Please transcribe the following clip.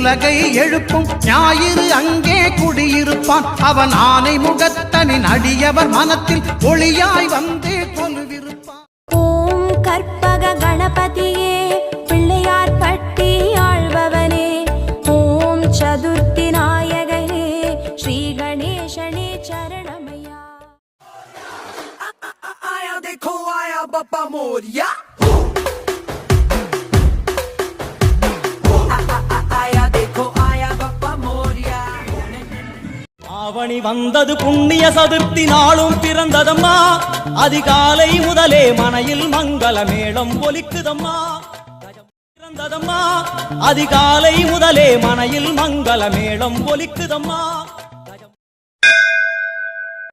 உலகை எழுப்பும் ஞாயிறு அங்கே குடியிருப்பான். அவன் ஆனை முகத்தனின் அடியவர் மனத்தில் ஒளியாய் வந்து கொலுவிருப்பான். ஓம் கற்பக கணபதியே பிள்ளையார் பட்டி ஆழ்பவனே, ஓம் சதுர்த்தி நாயகனே ஸ்ரீ கணேசனே சரணமையா. आया देखो आया बापा मोरिया, आया देखो आया बापा मोरिया. ஆவணி வந்தது புண்ணிய சதுர்த்தி நாளும் பிறந்ததம்மா, அதிகாலை முதலே மனையில் மங்கள மேளம் ஒலிக்குதம்மா. பிறந்ததம்மா அதிகாலை முதலே மனையில் மங்கள மேளம் ஒலிக்குதம்மா.